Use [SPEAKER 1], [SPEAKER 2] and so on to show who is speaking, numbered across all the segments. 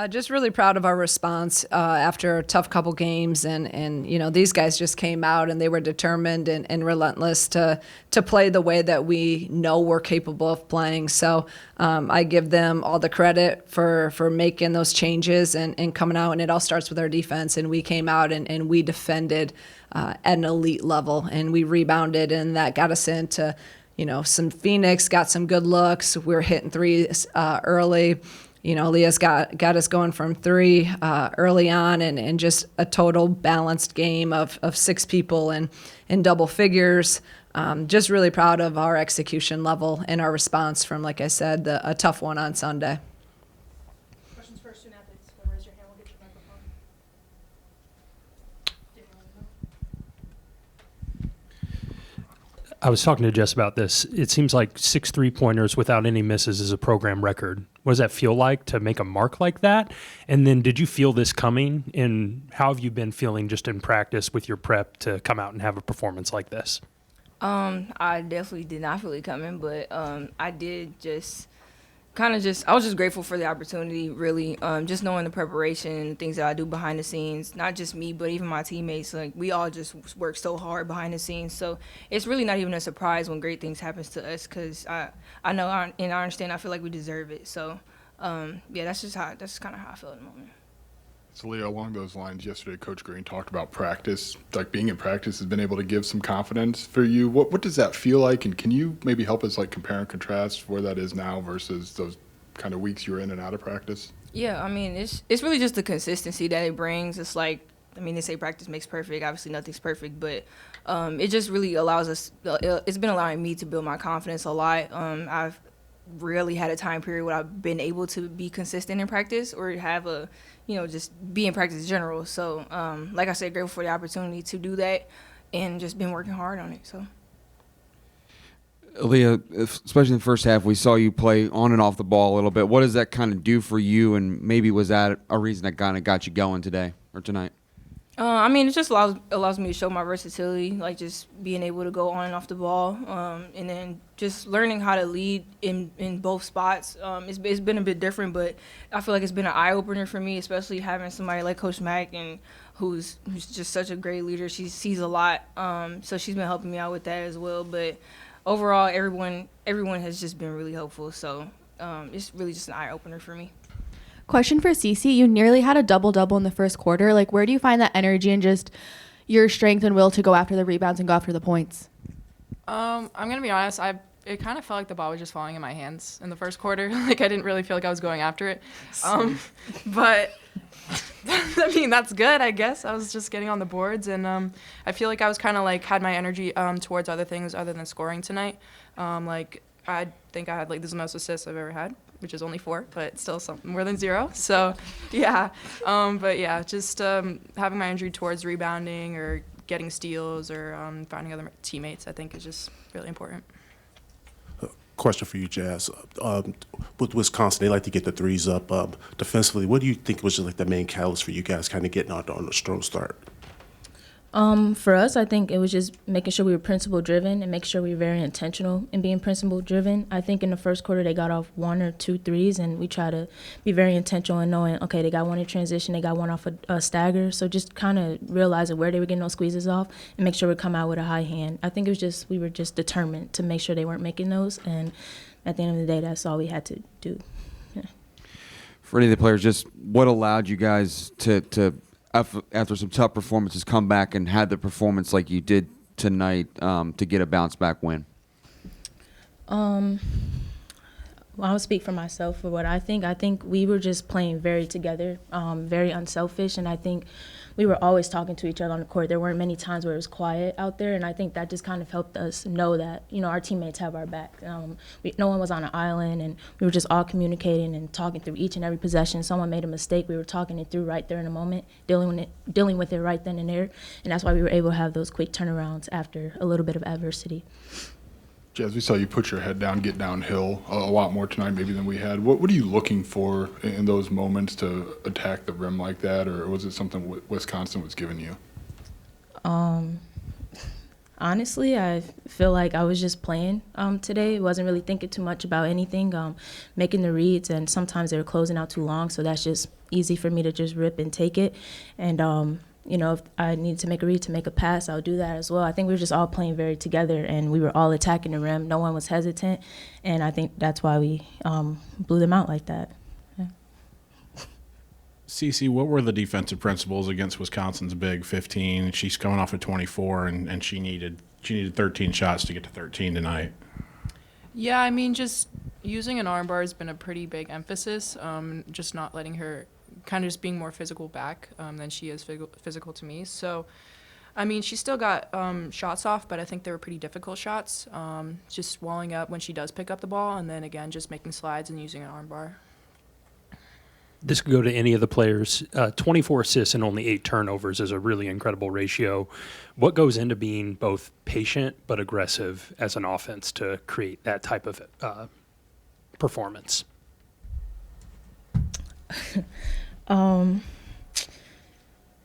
[SPEAKER 1] Just really proud of our response after a tough couple games, and these guys just came out and they were determined and relentless to play the way that we know we're capable of playing. So I give them all the credit for making those changes and coming out. And it all starts with our defense. And we came out and we defended at an elite level, and we rebounded, and that got us into some Phoenix, got some good looks. We were hitting threes early. Aaliyah's got us going from three early on, and just a total balanced game of six people in double figures. Just really proud of our execution level and our response from, like I said, a tough one on Sunday.
[SPEAKER 2] Questions for student athletes. Go raise your hand. We'll get your microphone.
[SPEAKER 3] I was talking to Jess about this. It seems like 6 3-pointers without any misses is a program record. What does that feel like to make a mark like that? And then did you feel this coming? And how have you been feeling just in practice with your prep to come out and have a performance like this?
[SPEAKER 4] I definitely did not feel it coming, but I did I was just grateful for the opportunity, really. Just knowing the preparation and things that I do behind the scenes, not just me, but even my teammates. Like, we all just work so hard behind the scenes. So it's really not even a surprise when great things happens to us, because I know and I understand. I feel like we deserve it. So, that's kind of how I feel at the moment.
[SPEAKER 5] So, Leah, along those lines, yesterday Coach Green talked about practice. Like, being in practice has been able to give some confidence for you. What does that feel like? And can you maybe help us, compare and contrast where that is now versus those kind of weeks you were in and out of practice?
[SPEAKER 4] Yeah, I mean, it's really just the consistency that it brings. It's like, they say practice makes perfect. Obviously, nothing's perfect, but it just really allows us – it's been allowing me to build my confidence a lot. I've rarely had a time period where I've been able to be consistent in practice or have just be in practice in general. So, like I said, grateful for the opportunity to do that and just been working hard on it. So,
[SPEAKER 6] Aaliyah, especially in the first half, we saw you play on and off the ball a little bit. What does that kind of do for you, and maybe was that a reason that kind of got you going today or tonight?
[SPEAKER 4] It just allows me to show my versatility, like just being able to go on and off the ball, and then just learning how to lead in both spots. It's been a bit different, but I feel like it's been an eye-opener for me, especially having somebody like Coach Mack, and who's just such a great leader. She sees a lot, so she's been helping me out with that as well. But overall, everyone has just been really helpful, so it's really just an eye-opener for me.
[SPEAKER 7] Question for Cece. You nearly had a double-double in the first quarter. Like, where do you find that energy and just your strength and will to go after the rebounds and go after the points?
[SPEAKER 8] I'm going to be honest. It kind of felt like the ball was just falling in my hands in the first quarter. Like, I didn't really feel like I was going after it. But, that's good, I guess. I was just getting on the boards. And I feel like I was kind of, had my energy towards other things other than scoring tonight. I think I had, this is the most assists I've ever had, which is only 4, but still something more than 0. So, yeah. Just having my energy towards rebounding or getting steals or finding other teammates, I think, is just really important.
[SPEAKER 9] Question for you, Jazz. With Wisconsin, they like to get the threes up. Defensively, what do you think was the main catalyst for you guys kind of getting out on a strong start?
[SPEAKER 10] For us, I think it was just making sure we were principle-driven and making sure we were very intentional in being principle-driven. I think in the first quarter they got off 1 or 2 threes, and we try to be very intentional in knowing, okay, they got one in transition, they got one off a stagger. So just kind of realizing where they were getting those squeezes off and make sure we come out with a high hand. I think it was just we were just determined to make sure they weren't making those, and at the end of the day, that's all we had to do. Yeah.
[SPEAKER 6] For any of the players, just what allowed you guys to after some tough performances, come back and had the performance like you did tonight to get a bounce-back win?
[SPEAKER 10] I'll speak for myself for what I think. I think we were just playing very together, very unselfish, and I think we were always talking to each other on the court. There weren't many times where it was quiet out there, and I think that just kind of helped us know that, our teammates have our back. No one was on an island, and we were just all communicating and talking through each and every possession. Someone made a mistake, we were talking it through right there in a moment, dealing with it right then and there, and that's why we were able to have those quick turnarounds after a little bit of adversity.
[SPEAKER 5] Jazz, we saw you put your head down, get downhill a lot more tonight maybe than we had. What are you looking for in those moments to attack the rim like that, or was it something Wisconsin was giving you?
[SPEAKER 10] I Honestly, I feel like I was just playing today. Wasn't really thinking too much about anything, making the reads, and sometimes they were closing out too long, so that's just easy for me to just rip and take it. And, if I need to make a read to make a pass, I'll do that as well. I think we were just all playing very together, and we were all attacking the rim. No one was hesitant, and I think that's why we blew them out like that.
[SPEAKER 11] Cece, what were the defensive principles against Wisconsin's big 15? She's coming off of 24, and she needed 13 shots to get to 13 tonight.
[SPEAKER 8] Yeah, I mean, just using an armbar has been a pretty big emphasis. Just not letting her, kind of just being more physical back than she is physical to me. So, I mean, she still got shots off, but I think they were pretty difficult shots. Just walling up when she does pick up the ball, and then again, just making slides and using an armbar.
[SPEAKER 3] This could go to any of the players. 24 assists and only 8 turnovers is a really incredible ratio. What goes into being both patient but aggressive as an offense to create that type of performance?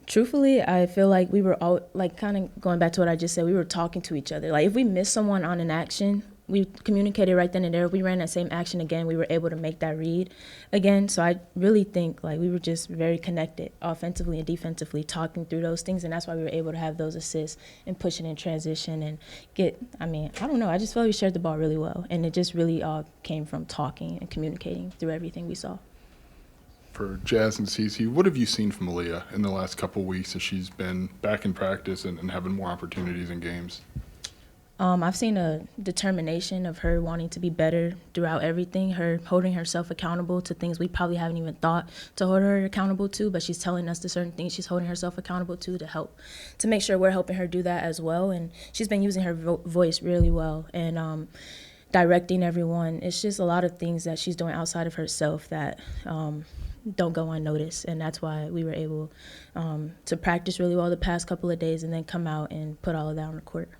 [SPEAKER 10] Truthfully, I feel like we were all, like, kind of going back to what I just said, we were talking to each other. Like, if we missed someone on an action, we communicated right then and there. If we ran that same action again, we were able to make that read again. So I really think, like, we were just very connected offensively and defensively, talking through those things, and that's why we were able to have those assists and pushing in transition and I don't know, I just feel like we shared the ball really well, and it just really all came from talking and communicating through everything we saw.
[SPEAKER 5] For Jazz and Cece, what have you seen from Aaliyah in the last couple of weeks as she's been back in practice and having more opportunities in games?
[SPEAKER 10] I've seen a determination of her wanting to be better throughout everything, her holding herself accountable to things we probably haven't even thought to hold her accountable to, but she's telling us the certain things she's holding herself accountable to make sure we're helping her do that as well. And she's been using her voice really well and directing everyone. It's just a lot of things that she's doing outside of herself that don't go unnoticed, and that's why we were able to practice really well the past couple of days and then come out and put all of that on the court.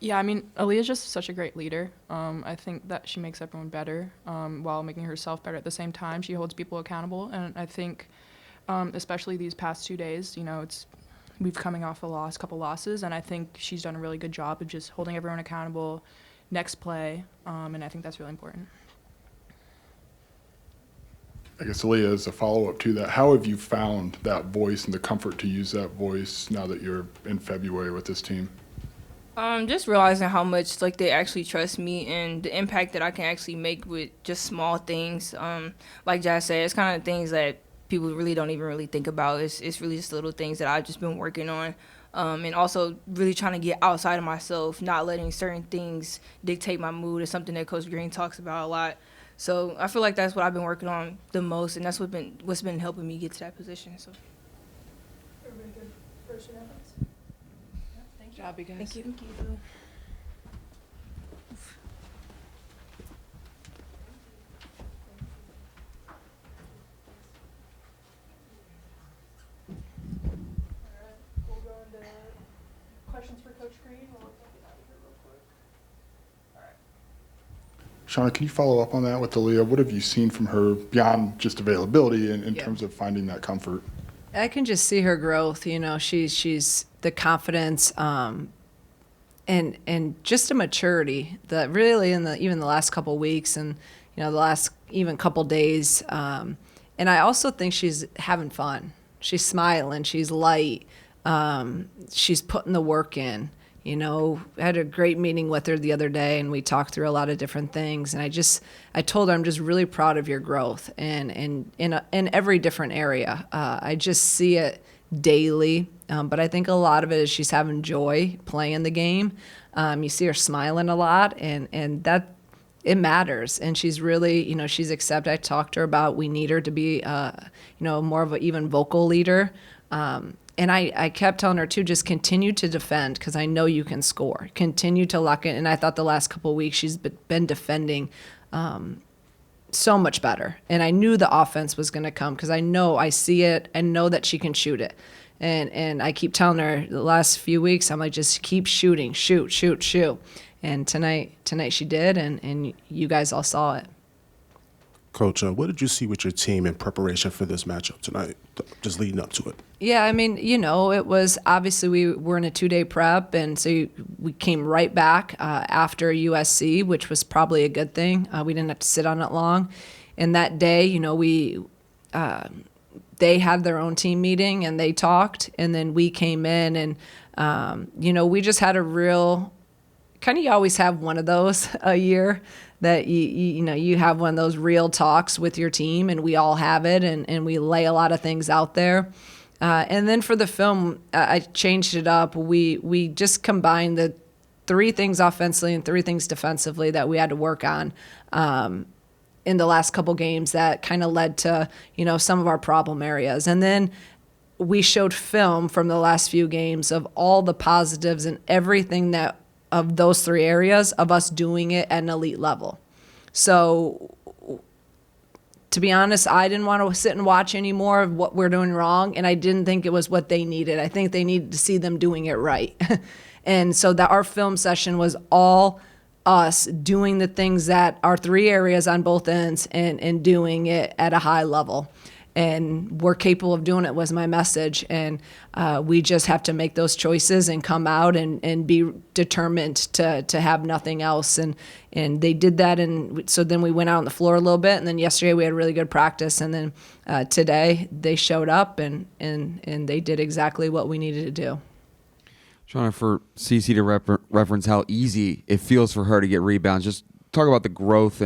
[SPEAKER 8] Yeah, I mean, Aaliyah's just such a great leader. I think that she makes everyone better while making herself better at the same time. She holds people accountable, and I think especially these past 2 days, we've coming off a couple losses, and I think she's done a really good job of just holding everyone accountable next play, and I think that's really important.
[SPEAKER 5] I guess, Aaliyah, as a follow-up to that, how have you found that voice and the comfort to use that voice now that you're in February with this team?
[SPEAKER 4] Just realizing how much they actually trust me and the impact that I can actually make with just small things. Like Jazz said, it's kind of things that people really don't even really think about. It's really just little things that I've just been working on. And also really trying to get outside of myself, not letting certain things dictate my mood is something that Coach Green talks about a lot. So I feel like that's what I've been working on the most, and that's what's been helping me get to that position. So.
[SPEAKER 2] Everybody good for student athletes?
[SPEAKER 8] Good job, you guys.
[SPEAKER 4] Thank you.
[SPEAKER 2] All right, we'll go into questions for Coach Green. We'll get out of here real quick. All right.
[SPEAKER 5] Shauna, can you follow up on that with Aaliyah? What have you seen from her beyond just availability in terms of finding that comfort?
[SPEAKER 1] I can just see her growth. She's the confidence and just a maturity that really even the last couple of weeks and the last even couple days. And I also think she's having fun. She's smiling. She's light. She's putting the work in. I had a great meeting with her the other day, and we talked through a lot of different things. And I told her, I'm just really proud of your growth, and in every different area. I just see it daily, but I think a lot of it is she's having joy playing the game. You see her smiling a lot, and that it matters. And she's really, she's accepted. I talked to her about we need her to be, more of an even vocal leader. And I kept telling her, too, just continue to defend because I know you can score. Continue to lock in. And I thought the last couple of weeks she's been defending so much better. And I knew the offense was going to come because I see it and know that she can shoot it. And I keep telling her the last few weeks, I'm like, just keep shooting, shoot. And tonight she did, and you guys all saw it.
[SPEAKER 9] Coach, what did you see with your team in preparation for this matchup tonight, just leading up to it?
[SPEAKER 1] Yeah, I mean, it was obviously we were in a 2-day prep, and so we came right back after USC, which was probably a good thing. We didn't have to sit on it long. And that day, they had their own team meeting and they talked, and then we came in and, we just had a real kind of, you always have one of those a year that you have one of those real talks with your team, and we all have it, and we lay a lot of things out there. And then for the film, I changed it up. We just combined the 3 things offensively and 3 things defensively that we had to work on in the last couple games that kind of led to, some of our problem areas. And then we showed film from the last few games of all the positives and everything that of those 3 areas of us doing it at an elite level. So to be honest, I didn't want to sit and watch any more of what we're doing wrong, and I didn't think it was what they needed. I think they needed to see them doing it right. And so that our film session was all us doing the things that are 3 areas on both ends and doing it at a high level. And we're capable of doing it was my message. And we just have to make those choices and come out and be determined to have nothing else. And they did that. And so then we went out on the floor a little bit. And then yesterday we had really good practice. And then today they showed up and they did exactly what we needed to do.
[SPEAKER 6] Shauna, for CC to reference how easy it feels for her to get rebounds, just talk about the growth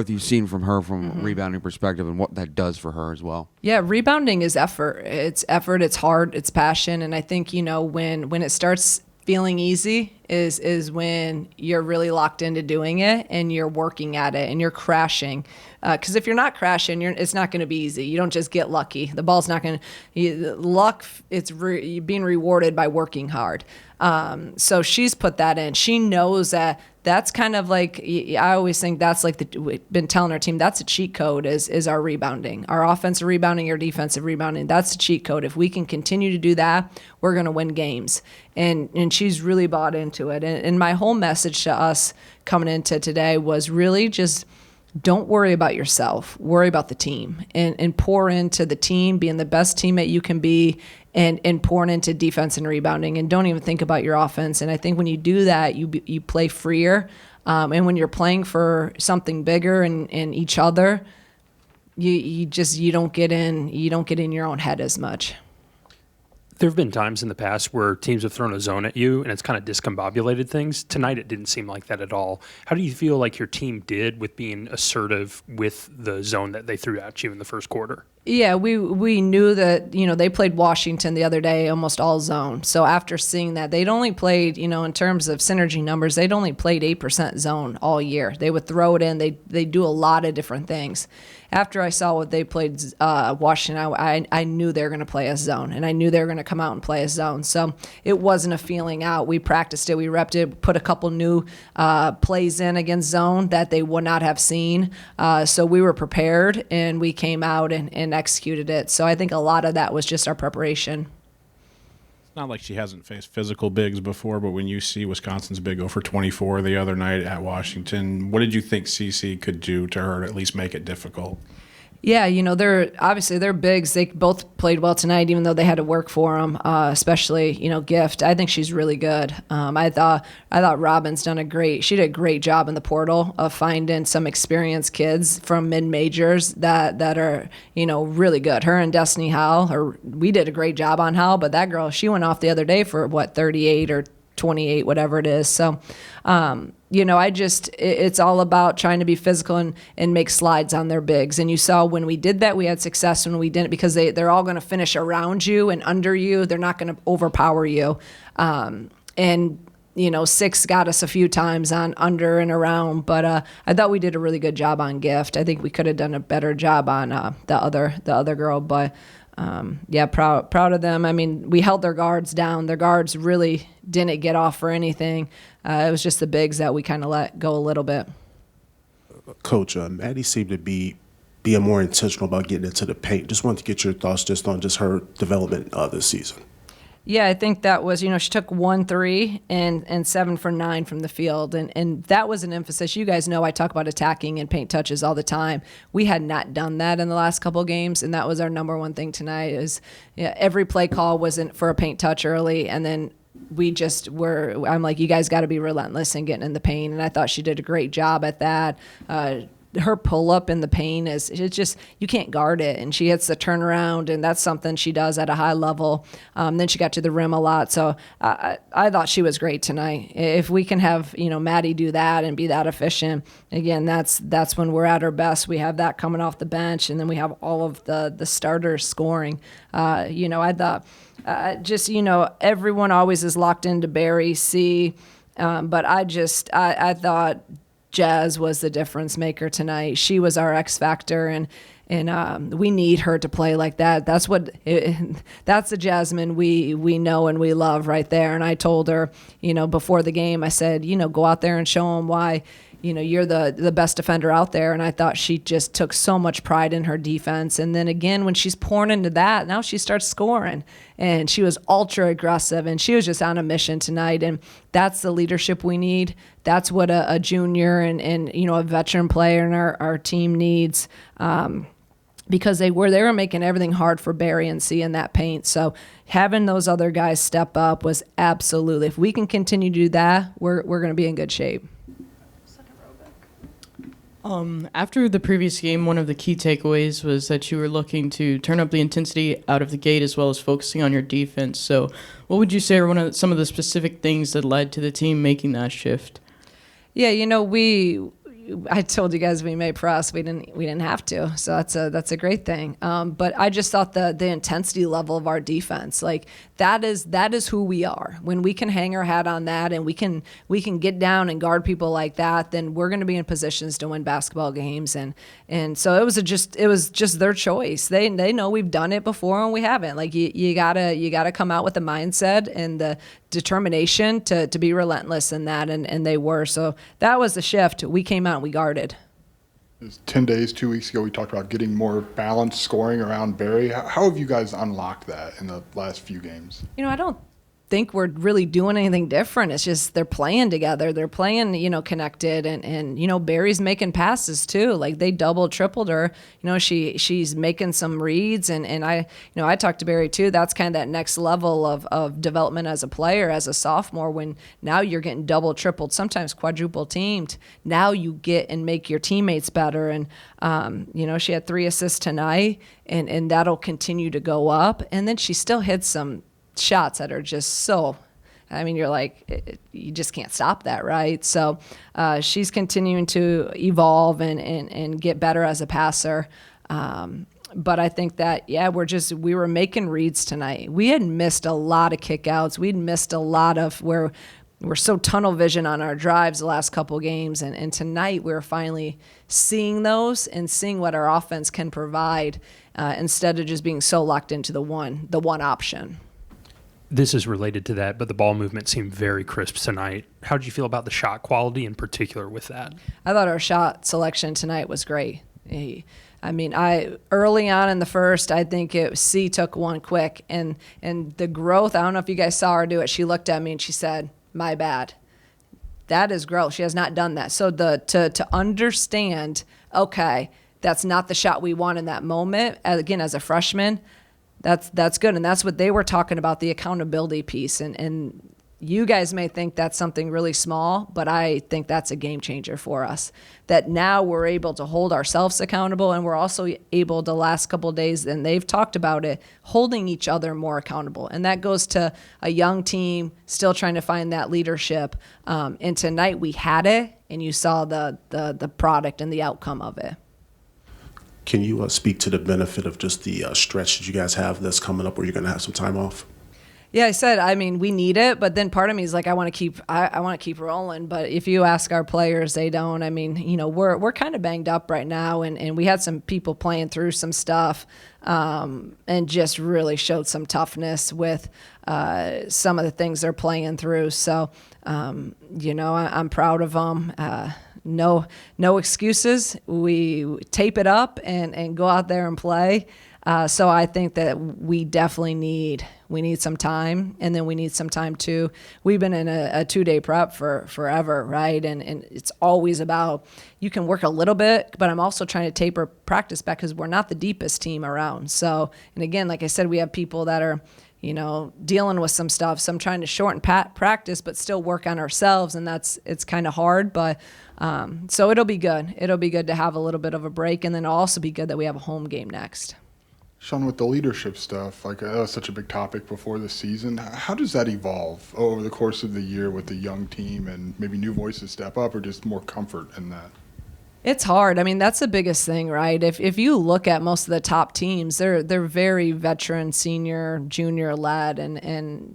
[SPEAKER 6] you've seen from her from a rebounding perspective and what that does for her as well.
[SPEAKER 1] Yeah, rebounding is effort. It's effort, it's hard, it's passion. And I think, when it starts feeling easy is when you're really locked into doing it and you're working at it and you're crashing. Because if you're not crashing, it's not going to be easy. You don't just get lucky. The ball's not going to luck. It's you're being rewarded by working hard. So she's put that in. She knows that. That's kind of like, I always think that's like we've been telling our team, that's a cheat code is our rebounding. Our offensive rebounding, our defensive rebounding, that's a cheat code. If we can continue to do that, we're going to win games. And she's really bought into it. And my whole message to us coming into today was really just don't worry about yourself. Worry about the team and pour into the team, being the best teammate you can be, and pouring into defense and rebounding, and don't even think about your offense. And I think when you do that, you play freer. And when you're playing for something bigger and each other, you don't get in your own head as much.
[SPEAKER 3] There have been times in the past where teams have thrown a zone at you and it's kind of discombobulated things. Tonight, it didn't seem like that at all. How do you feel like your team did with being assertive with the zone that they threw at you in the first quarter?
[SPEAKER 1] Yeah, we knew that, they played Washington the other day, almost all zone. So after seeing that, they'd only played, in terms of synergy numbers, they'd only played 8% zone all year. They would throw it in. They do a lot of different things. After I saw what they played Washington, I knew they were going to play a zone, and I knew they were going to come out and play a zone. So it wasn't a feeling out. We practiced it. We repped it, put a couple new plays in against zone that they would not have seen. So we were prepared, and we came out and executed it. So I think a lot of that was just our preparation.
[SPEAKER 11] It's not like she hasn't faced physical bigs before, but when you see Wisconsin's big go for 24 the other night at Washington, what did you think CC could do to her to at least make it difficult?
[SPEAKER 1] Yeah, they're bigs. They both played well tonight, even though they had to work for them. Especially, Gift. I think she's really good. I thought Robin's done she did a great job in the portal of finding some experienced kids from mid majors that are really good. Her and Destiny Howell, we did a great job on Howell, but that girl, she went off the other day for 38 or 28, whatever it is. So, it's all about trying to be physical and make slides on their bigs. And you saw when we did that, we had success. When we didn't, because they're all going to finish around you and under you. They're not going to overpower you. Six got us a few times on under and around, but I thought we did a really good job on Gift. I think we could have done a better job on the other girl, but proud of them. I mean, we held their guards down. Their guards really didn't get off for anything. It was just the bigs that we kind of let go a little bit.
[SPEAKER 9] Coach, Maddie seemed to be being more intentional about getting into the paint. Just wanted to get your thoughts just on her development this season.
[SPEAKER 1] Yeah, I think that was, she took 1 3 and 7 for 9 from the field. And that was an emphasis. You guys know I talk about attacking and paint touches all the time. We had not done that in the last couple of games, and that was our number one thing tonight is every play call wasn't for a paint touch early, and then we just I'm like, you guys got to be relentless in getting in the paint, and I thought she did a great job at that. Her pull up in the paint it's just, you can't guard it, and she hits the turnaround, and that's something she does at a high level. Then she got to the rim a lot, so I thought she was great tonight. If we can have Maddie do that and be that efficient again, that's when we're at our best. We have that coming off the bench, and then we have all of the starters scoring. I thought everyone always is locked into Barry C, but I thought Jazz was the difference maker tonight. She was our X factor, and we need her to play like that. That's the Jasmine we know and we love right there. And I told her, before the game, I said, go out there and show them why, you're the best defender out there. And I thought she just took so much pride in her defense. And then again, when she's pouring into that, now she starts scoring. And she was ultra aggressive, and she was just on a mission tonight. And that's the leadership we need. That's what a junior and a veteran player in our team needs. Because they were making everything hard for Barry and C in that paint. So having those other guys step up was absolutely, if we can continue to do that, we're going to be in good shape.
[SPEAKER 12] After the previous game, one of the key takeaways was that you were looking to turn up the intensity out of the gate as well as focusing on your defense. So what would you say are some of the specific things that led to the team making that shift?
[SPEAKER 1] Yeah, I told you guys we made press. We didn't have to, so that's a great thing. But I just thought the intensity level of our defense, like that is who we are. When we can hang our hat on that, and we can get down and guard people like that, then we're going to be in positions to win basketball games. And so it was just their choice. They know we've done it before and we haven't. Like you gotta come out with the mindset and the determination to be relentless in that, and they were. So that was the shift. We came out and we guarded.
[SPEAKER 5] It was 10 days, 2 weeks ago, we talked about getting more balanced scoring around Barry. How have you guys unlocked that in the last few games?
[SPEAKER 1] I don't think we're really doing anything different. It's just they're playing together. They're playing, connected, and Barry's making passes too. Like they doubled, tripled her. She's making some reads, and I talked to Barry too. That's kind of that next level of development as a player, as a sophomore, when now you're getting double, tripled, sometimes quadruple teamed. Now you get and make your teammates better. And she had 3 assists tonight, and that'll continue to go up. And then she still hit some shots that are just you're like, you just can't stop that, right? So she's continuing to evolve and get better as a passer. But I think that, we were making reads tonight. We had missed a lot of kickouts. We'd missed a lot of where we're so tunnel vision on our drives the last couple games. And tonight we were finally seeing those and seeing what our offense can provide instead of just being so locked into the one option.
[SPEAKER 3] This is related to that, but the ball movement seemed very crisp tonight. How did you feel about the shot quality in particular with that?
[SPEAKER 1] I thought our shot selection tonight was great. Early on in the first, I think C took one quick, and the growth, I don't know if you guys saw her do it. She looked at me and she said, "My bad." That is growth. She has not done that. So to understand, okay, that's not the shot we want in that moment, again, as a freshman, that's good. And that's what they were talking about, the accountability piece. And you guys may think that's something really small, but I think that's a game changer for us. That now we're able to hold ourselves accountable, and we're also able the last couple of days, and they've talked about it, holding each other more accountable. And that goes to a young team still trying to find that leadership. And tonight we had it, and you saw the product and the outcome of it.
[SPEAKER 9] Can you speak to the benefit of just the stretch that you guys have that's coming up where you're going to have some time off?
[SPEAKER 1] Yeah, I said, we need it, but then part of me is like, I want to keep rolling. But if you ask our players, they don't. We're kind of banged up right now, and we had some people playing through some stuff, and just really showed some toughness with some of the things they're playing through. So, I'm proud of them. no excuses. We tape it up and go out there and play. So I think that we definitely need some time, and then we need some time too. We've been in a 2-day prep for forever, right? And it's always about, you can work a little bit, but I'm also trying to taper practice back because we're not the deepest team around. So, and again, like I said, we have people that are, dealing with some stuff. So I'm trying to shorten practice, but still work on ourselves, and it's kind of hard. But so it'll be good. It'll be good to have a little bit of a break, and then it'll also be good that we have a home game next.
[SPEAKER 5] Shauna, with the leadership stuff, that was such a big topic before the season. How does that evolve over the course of the year with the young team, and maybe new voices step up, or just more comfort in that?
[SPEAKER 1] It's hard. I mean, that's the biggest thing, right? If you look at most of the top teams, they're very veteran, senior, junior led,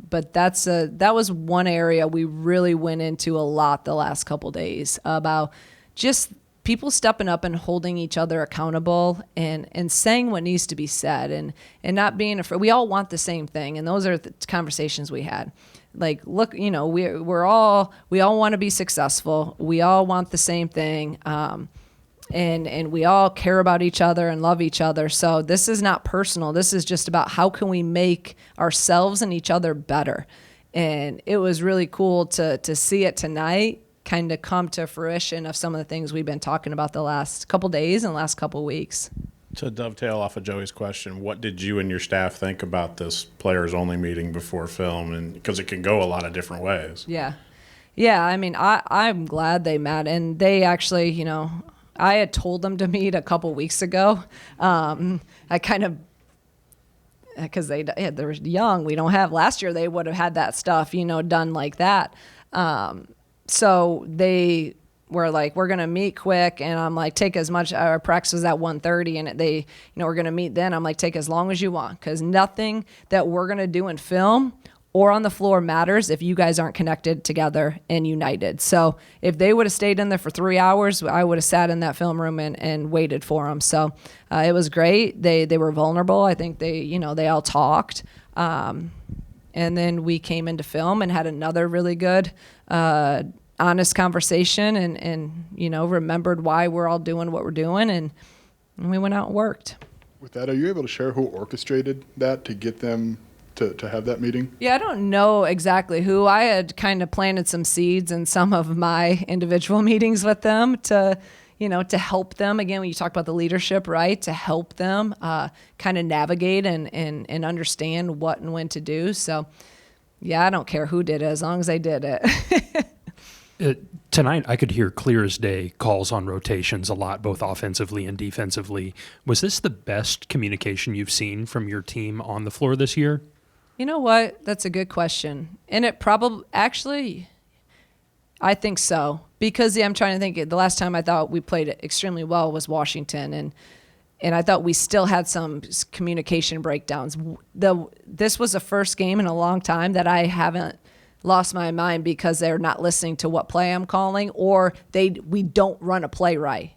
[SPEAKER 1] but that was one area we really went into a lot the last couple days about just people stepping up and holding each other accountable and saying what needs to be said and not being afraid. We all want the same thing, and those are the conversations we had. Like, look, we all want to be successful. We all want the same thing, and we all care about each other and love each other. So this is not personal. This is just about how can we make ourselves and each other better. And it was really cool to see it tonight kind of come to fruition of some of the things we've been talking about the last couple days and last couple weeks.
[SPEAKER 11] To dovetail off of Joey's question, what did you and your staff think about this players only meeting before film? And because it can go a lot of different ways.
[SPEAKER 1] Yeah. I mean, I'm glad they met, and they actually, I had told them to meet a couple weeks ago. I kind of, because they were young. We don't have, last year they would have had that stuff, done like that. So they were like, we're going to meet quick. And I'm like, take as much, our practice was at 1:30, and they, we're going to meet then. I'm like, take as long as you want, because nothing that we're going to do in film or on the floor matters if you guys aren't connected together and united. So if they would have stayed in there for 3 hours, I would have sat in that film room and waited for them. So it was great. They were vulnerable. I think they all talked. And then we came into film and had another really good, honest conversation and remembered why we're all doing what we're doing. And we went out and worked.
[SPEAKER 5] With that, are you able to share who orchestrated that to get them to have that meeting?
[SPEAKER 1] Yeah, I don't know exactly who. I had kind of planted some seeds in some of my individual meetings with them to help them. Again, when you talk about the leadership, right, to help them kind of navigate and understand what and when to do. So, yeah, I don't care who did it as long as they did it.
[SPEAKER 3] Tonight, I could hear clear as day calls on rotations a lot, both offensively and defensively. Was this the best communication you've seen from your team on the floor this year?
[SPEAKER 1] You know what? That's a good question. And it probably, actually, I think so. Because I'm trying to think, the last time I thought we played extremely well was Washington. And I thought we still had some communication breakdowns. This was the first game in a long time that I haven't lost my mind because they're not listening to what play I'm calling, or we don't run a play right.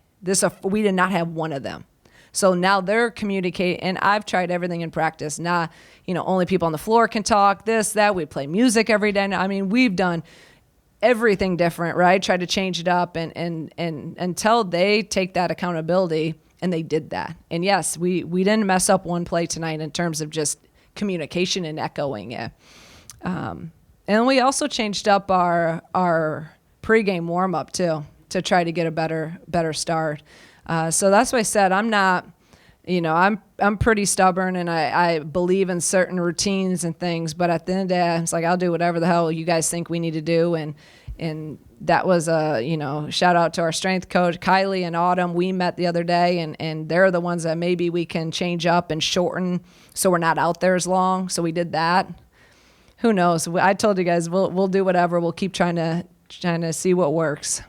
[SPEAKER 1] We did not have one of them. So now they're communicating, and I've tried everything in practice. Now, only people on the floor can talk, this, that. We play music every day. I mean, we've done everything different, right? Try to change it up and until they take that accountability, and they did that. And yes, we didn't mess up one play tonight in terms of just communication and echoing it. And we also changed up our pregame warm up too to try to get a better start. So that's why I said I'm not, I'm pretty stubborn, and I believe in certain routines and things. But at the end of the day, it's like I'll do whatever the hell you guys think we need to do. And that was a shout out to our strength coach Kylie and Autumn. We met the other day, and they're the ones that maybe we can change up and shorten so we're not out there as long. So we did that. Who knows? I told you guys we'll do whatever. We'll keep trying to see what works.